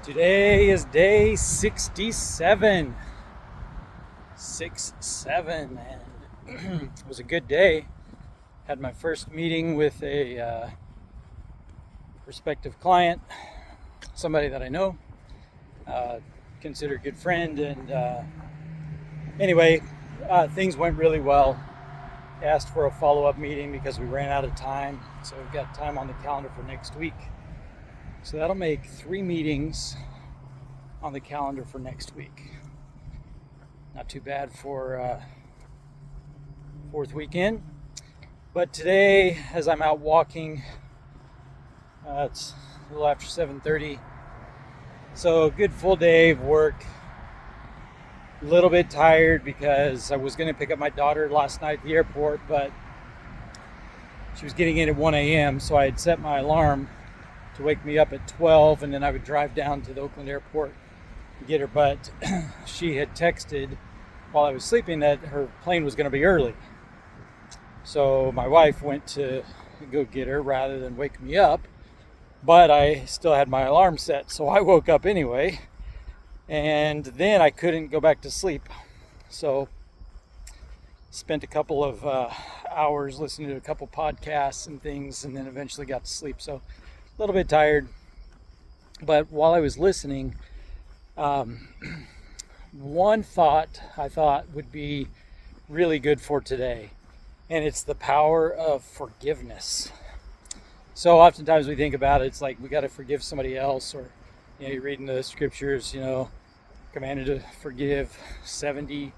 Today is day 67. 6-7, and it was a good day. Had my first meeting with a prospective client, somebody that I know, consider a good friend, and anyway, things went really well. Asked for a follow-up meeting because we ran out of time, so we've got time on the calendar for next week. So that'll make 3 meetings on the calendar for next week. Not too bad for fourth weekend. But today, as I'm out walking, it's a little after 7:30. So a good full day of work. A little bit tired because I was going to pick up my daughter last night at the airport, but she was getting in at 1 a.m. So I had set my alarm to wake me up at 12, and then I would drive down to the Oakland airport and get her. But she had texted while I was sleeping that her plane was going to be early. So my wife went to go get her rather than wake me up, but I still had my alarm set. So I woke up anyway, and then I couldn't go back to sleep. So spent a couple of hours listening to a couple podcasts and things, and then eventually got to sleep. So a little bit tired, but while I was listening, one thought I thought would be really good for today, and it's the power of forgiveness. So oftentimes we think about it, it's like we got to forgive somebody else, or you read in the scriptures, commanded to forgive 70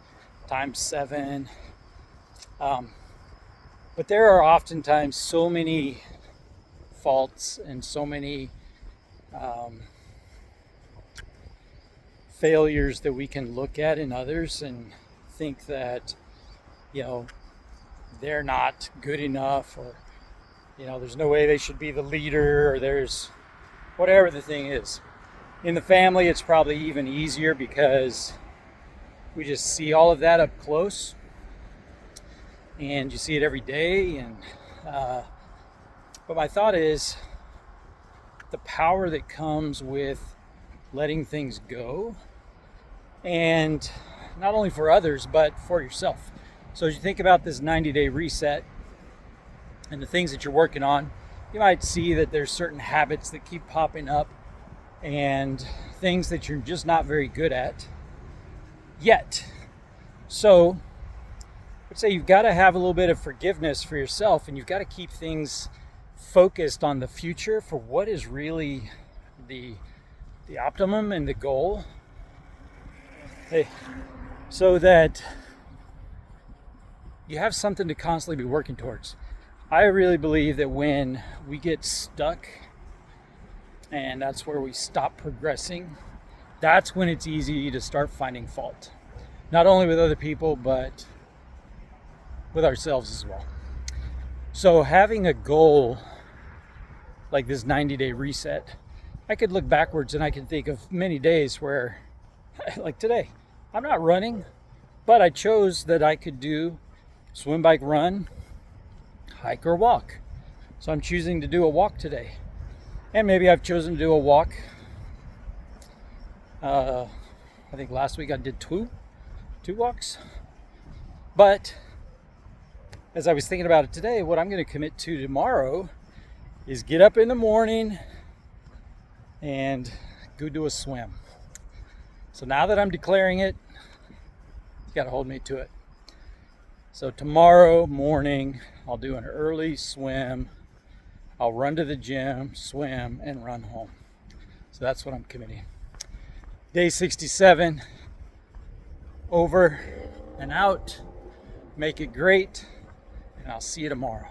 times 7. But there are oftentimes so many faults and so many failures that we can look at in others and think that they're not good enough, or there's no way they should be the leader, or there's whatever the thing is. In the family, it's probably even easier because we just see all of that up close, and you see it every day. And but my thought is the power that comes with letting things go, and not only for others, but for yourself. So as you think about this 90-day reset and the things that you're working on, you might see that there's certain habits that keep popping up and things that you're just not very good at yet. So I'd say you've got to have a little bit of forgiveness for yourself, and you've got to keep things focused on the future for what is really the optimum and the goal, so that you have something to constantly be working towards. I really believe that when we get stuck, and that's where we stop progressing, that's when it's easy to start finding fault, not only with other people, but with ourselves as well. So having a goal like this 90-day reset, I could look backwards and I can think of many days where, like today, I'm not running, but I chose that I could do swim, bike, run, hike, or walk. So I'm choosing to do a walk today. And maybe I've chosen to do a walk. I think last week I did two walks. But as I was thinking about it today, what I'm going to commit to tomorrow is get up in the morning and go do a swim. So now that I'm declaring it, you got to hold me to it. So tomorrow morning, I'll do an early swim. I'll run to the gym, swim, and run home. So that's what I'm committing. Day 67, over and out. Make it great, and I'll see you tomorrow.